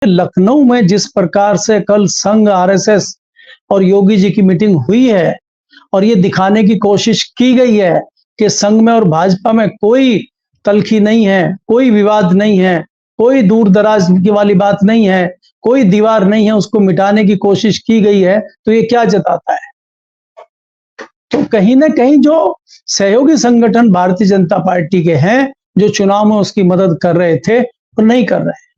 लखनऊ में जिस प्रकार से कल संघ, आरएसएस और योगी जी की मीटिंग हुई है और ये दिखाने की कोशिश की गई है कि संघ में और भाजपा में कोई तल्खी नहीं है, कोई विवाद नहीं है, कोई दूर दराज की वाली बात नहीं है, कोई दीवार नहीं है, उसको मिटाने की कोशिश की गई है, तो ये क्या जताता है? तो कहीं ना कहीं जो सहयोगी संगठन भारतीय जनता पार्टी के हैं, जो चुनाव में उसकी मदद कर रहे थे, वो नहीं कर रहे हैं।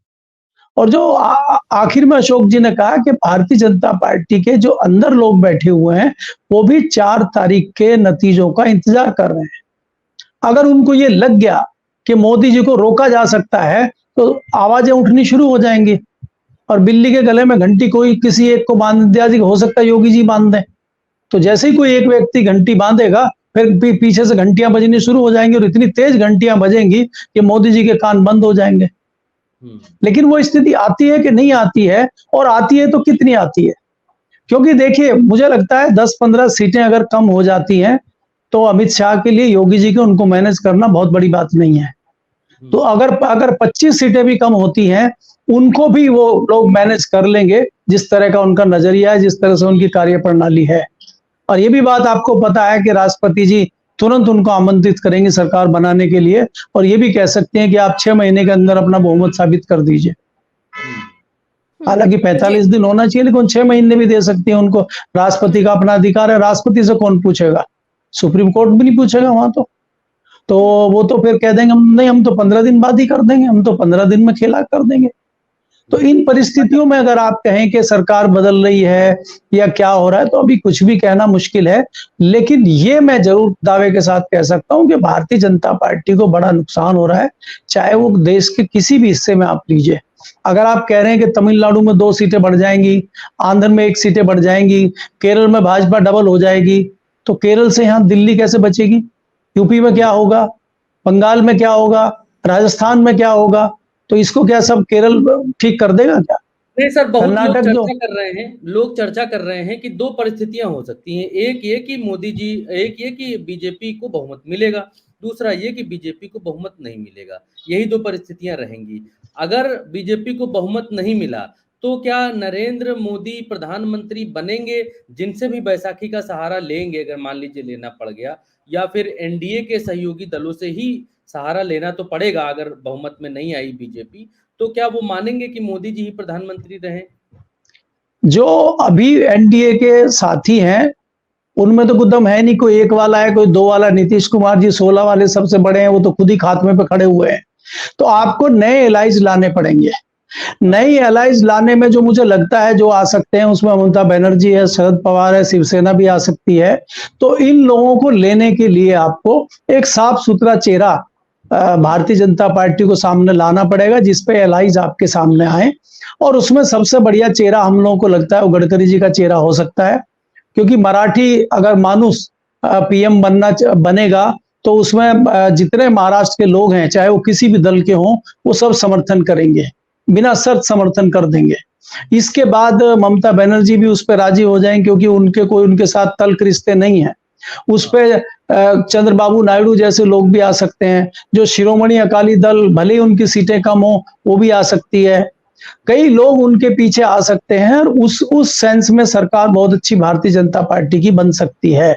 और जो आखिर में अशोक जी ने कहा कि भारतीय जनता पार्टी के जो अंदर लोग बैठे हुए हैं, वो भी 4 तारीख के नतीजों का इंतजार कर रहे हैं। अगर उनको ये लग गया कि मोदी जी को रोका जा सकता है, तो आवाजें उठनी शुरू हो जाएंगी और बिल्ली के गले में घंटी कोई किसी एक को बांध दिया, हो सकता है योगी जी बांध दें। तो जैसे ही कोई एक व्यक्ति घंटी बांधेगा, फिर पीछे से घंटियां बजनी शुरू हो जाएंगी और इतनी तेज घंटियां बजेंगी कि मोदी जी के कान बंद हो जाएंगे। लेकिन वो स्थिति आती है कि नहीं आती है, और आती है तो कितनी आती है? क्योंकि देखिए, मुझे लगता है 10-15 सीटें अगर कम हो जाती हैं, तो अमित शाह के लिए, योगी जी को उनको मैनेज करना बहुत बड़ी बात नहीं है। तो अगर 25 सीटें भी कम होती हैं, उनको भी वो लोग मैनेज कर लेंगे, जिस तरह का उनका नजरिया है, जिस तरह से उनकी कार्यप्रणाली है। और ये भी बात आपको पता है कि राष्ट्रपति जी तुरंत उनको आमंत्रित करेंगे सरकार बनाने के लिए, और ये भी कह सकते हैं कि आप 6 महीने के अंदर अपना बहुमत साबित कर दीजिए। हालांकि 45 दिन होना चाहिए, लेकिन 6 महीने भी दे सकती है उनको। राष्ट्रपति का अपना अधिकार है, राष्ट्रपति से कौन पूछेगा? सुप्रीम कोर्ट भी नहीं पूछेगा वहां। तो वो तो फिर कह देंगे नहीं, हम तो 15 दिन बाद ही कर देंगे, हम तो 15 दिन में खेला कर देंगे। तो इन परिस्थितियों में अगर आप कहें कि सरकार बदल रही है या क्या हो रहा है, तो अभी कुछ भी कहना मुश्किल है। लेकिन ये मैं जरूर दावे के साथ कह सकता हूं कि भारतीय जनता पार्टी को बड़ा नुकसान हो रहा है, चाहे वो देश के किसी भी हिस्से में आप लीजिए। अगर आप कह रहे हैं कि तमिलनाडु में 2 सीटें बढ़ जाएंगी, आंध्र में 1 सीटें बढ़ जाएंगी, केरल में भाजपा डबल हो जाएगी, तो केरल से यहाँ दिल्ली कैसे बचेगी? यूपी में क्या होगा? बंगाल में क्या होगा? राजस्थान में क्या होगा? तो इसको क्या सब केरल ठीक कर देगा क्या? नहीं सर, बहुत लोग कर्नाटक जो लोग चर्चा कर रहे हैं कि 2 परिस्थितियां हो सकती हैं। एक ये कि मोदी जी, एक ये कि बीजेपी को बहुमत मिलेगा, दूसरा ये कि बीजेपी को बहुमत नहीं मिलेगा। यही 2 परिस्थितियां रहेंगी। अगर बीजेपी को बहुमत नहीं मिला, तो क्या नरेंद्र मोदी प्रधानमंत्री बनेंगे, जिनसे भी बैसाखी का सहारा लेंगे, अगर मान लीजिए लेना पड़ गया, या फिर एनडीए के सहयोगी दलों से ही सहारा लेना तो पड़ेगा अगर बहुमत में नहीं आई बीजेपी, तो क्या वो मानेंगे कि मोदी जी ही प्रधानमंत्री रहें? जो अभी एनडीए के साथी हैं, उनमें तो कुछ दम है नहीं। कोई 1 वाला है, कोई 2 वाला। नीतीश कुमार जी 16 वाले सबसे बड़े हैं, वो तो खुद ही खात्मे पे खड़े हुए हैं। तो आपको नए एलाइज लाने पड़ेंगे। नई एलाइज लाने में जो मुझे लगता है जो आ सकते हैं, उसमें ममता बनर्जी है, शरद पवार है, शिवसेना भी आ सकती है। तो इन लोगों को लेने के लिए आपको एक साफ सुथरा चेहरा भारतीय जनता पार्टी को सामने लाना पड़ेगा, जिसपे एलाइज आपके सामने आए। और उसमें सबसे बढ़िया चेहरा हम लोगों को लगता है वो गडकरी जी का चेहरा हो सकता है, क्योंकि मराठी अगर मानुस पीएम बनेगा, तो उसमें जितने महाराष्ट्र के लोग हैं, चाहे वो किसी भी दल के हों, वो सब समर्थन करेंगे, बिना शर्त समर्थन कर देंगे। इसके बाद ममता बनर्जी भी उस पर राजी हो जाएंगे, क्योंकि उनके साथ तल्ख रिश्ते नहीं है। उस पे चंद्रबाबू नायडू जैसे लोग भी आ सकते हैं। जो शिरोमणि अकाली दल, भले ही उनकी सीटें कम हो, वो भी आ सकती है। कई लोग उनके पीछे आ सकते हैं, और उस सेंस में सरकार बहुत अच्छी भारतीय जनता पार्टी की बन सकती है।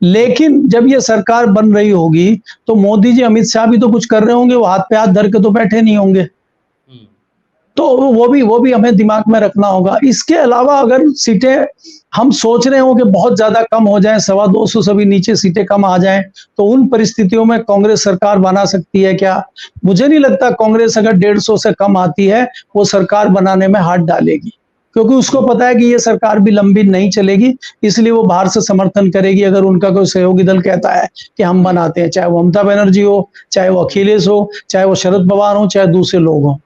लेकिन जब ये सरकार बन रही होगी, तो मोदी जी, अमित शाह भी तो कुछ कर रहे होंगे, वो हाथ पे हाथ धर के तो बैठे नहीं होंगे। तो वो भी हमें दिमाग में रखना होगा। इसके अलावा अगर सीटें हम सोच रहे हो कि बहुत ज्यादा कम हो जाएं, 250 से भी नीचे सीटें कम आ जाएं, तो उन परिस्थितियों में कांग्रेस सरकार बना सकती है क्या? मुझे नहीं लगता कांग्रेस अगर 150 से कम आती है, वो सरकार बनाने में हाथ डालेगी, क्योंकि उसको पता है कि ये सरकार भी लंबी नहीं चलेगी। इसलिए वो बाहर से समर्थन करेगी। अगर उनका कोई सहयोगी दल कहता है कि हम बनाते हैं, चाहे वो ममता बनर्जी हो, चाहे वो अखिलेश हो, चाहे वो शरद पवार हो, चाहे दूसरे लोग हों,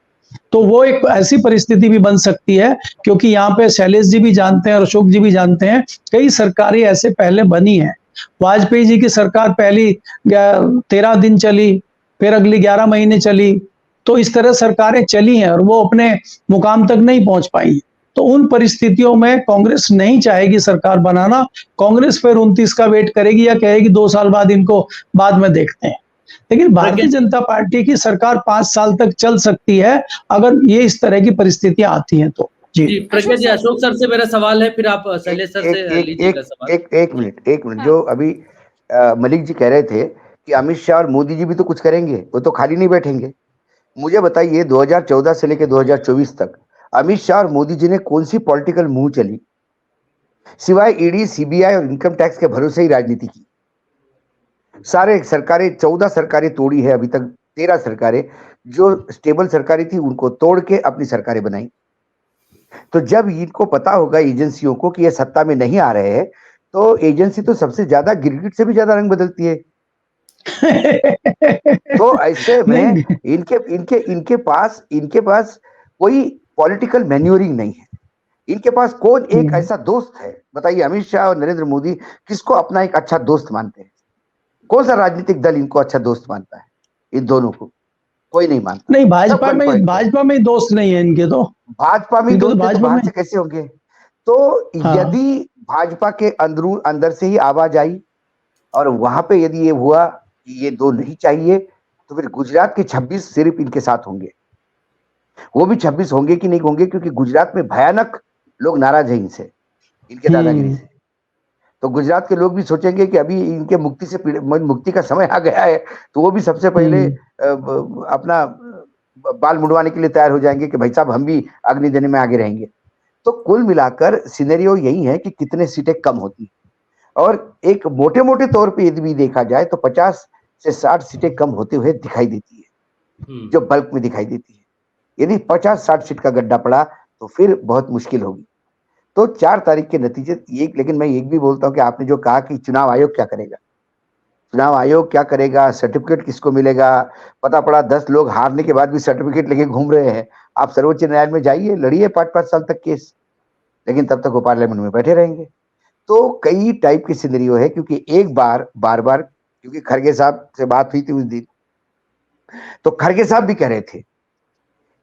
तो वो एक ऐसी परिस्थिति भी बन सकती है। क्योंकि यहाँ पे शैलेश जी भी जानते हैं और अशोक जी भी जानते हैं, कई सरकारें ऐसे पहले बनी है। वाजपेयी जी की सरकार पहली 13 दिन चली, फिर अगली 11 महीने चली। तो इस तरह सरकारें चली हैं और वो अपने मुकाम तक नहीं पहुंच पाई। तो उन परिस्थितियों में कांग्रेस नहीं चाहेगी सरकार बनाना। कांग्रेस फिर 29 का वेट करेगी, या कहेगी 2 साल बाद इनको बाद में देखते हैं। लेकिन भारतीय जनता पार्टी की सरकार 5 साल तक चल सकती है अगर ये इस तरह की परिस्थितियां आती हैं तो। जी, जी। प्रज्ञा जी, अशोक सर से मेरा सवाल है, फिर आप शैलेश सर एक से एक लीजिएगा एक सवाल। एक एक मिनट हाँ। जो अभी मलिक जी कह रहे थे कि अमित शाह और मोदी जी भी तो कुछ करेंगे, वो तो खाली नहीं बैठेंगे। मुझे बताइए 2014 से लेकर 2024 तक अमित शाह और मोदी जी ने कौन सी पॉलिटिकल मूव चली, सिवाय ईडी, सीबीआई और इनकम टैक्स के भरोसे ही राजनीति की। सारे सरकारें 14 सरकारें तोड़ी है अभी तक, 13 सरकारें जो स्टेबल सरकारें थी उनको तोड़ के अपनी सरकारें बनाई। तो जब इनको पता होगा एजेंसियों को कि ये सत्ता में नहीं आ रहे हैं, तो एजेंसी तो सबसे ज्यादा गिरगिट से भी ज्यादा रंग बदलती है। तो ऐसे में नहीं, इनके पास कोई पॉलिटिकल मैन्योरिंग नहीं है। इनके पास कौन एक ऐसा दोस्त है, बताइए। अमित शाह और नरेंद्र मोदी किसको अपना एक अच्छा दोस्त मानते हैं? कौन सा राजनीतिक दल इनको अच्छा दोस्त मानता है? इन दोनों को कोई नहीं मानता। नहीं, सब गनपॉइंट पे। भाजपा में दोस्त नहीं है इनके तो। भाजपा में इनके तो दोस्त है तो भाजपा बाहर में से कैसे होंगे? तो हाँ। यदि भाजपा के अंदर से ही आवाज आई और वहां पे यदि ये हुआ कि ये दो नहीं चाहिए, तो फिर गुजरात के 26 सिर्फ इनके साथ होंगे। वो भी 26 होंगे कि नहीं होंगे, क्योंकि गुजरात में भयानक लोग नाराज हैं इनसे, इनके दादागिरी से। तो गुजरात के लोग भी सोचेंगे कि अभी इनके मुक्ति का समय आ गया है, तो वो भी सबसे पहले अपना बाल मुड़वाने के लिए तैयार हो जाएंगे कि भाई साहब हम भी अग्नि देने में आगे रहेंगे। तो कुल मिलाकर सिनेरियो यही है कि कितने सीटें कम होती हैं, और एक मोटे मोटे तौर पे यदि भी देखा जाए तो 50 से 60 सीटें कम होते हुए दिखाई देती है, जो बल्क में दिखाई देती है। यदि 50-60 सीट का गड्ढा पड़ा तो फिर बहुत मुश्किल होगी। तो 4 तारीख के नतीजे एक, लेकिन मैं एक भी बोलता हूं कि आपने जो कहा कि चुनाव आयोग क्या करेगा, चुनाव आयोग क्या करेगा, सर्टिफिकेट किसको मिलेगा? पता पड़ा 10 लोग हारने के बाद भी सर्टिफिकेट लेके घूम रहे हैं। आप सर्वोच्च न्यायालय में जाइए, लड़िए 5-5 साल तक केस, लेकिन तब तक वो पार्लियामेंट में बैठे रहेंगे। तो कई टाइप की सिनेरियो है, क्योंकि एक बार बार क्योंकि खरगे साहब से बात हुई थी उस दिन, तो खरगे साहब भी कह रहे थे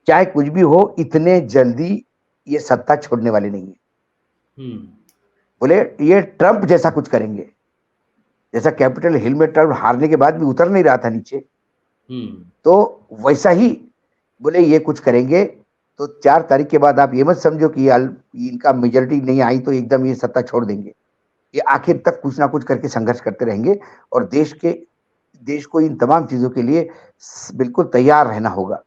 चाहे कुछ भी हो इतने जल्दी ये सत्ता छोड़ने वाले नहीं है। बोले ये ट्रंप जैसा कुछ करेंगे, जैसा कैपिटल हिल में ट्रंप हारने के बाद भी उतर नहीं रहा था नीचे, तो वैसा ही बोले ये कुछ करेंगे। तो 4 तारीख के बाद आप ये मत समझो कि इनका मेजोरिटी नहीं आई तो एकदम ये सत्ता छोड़ देंगे। ये आखिर तक कुछ ना कुछ करके संघर्ष करते रहेंगे, और देश को इन तमाम चीजों के लिए बिल्कुल तैयार रहना होगा।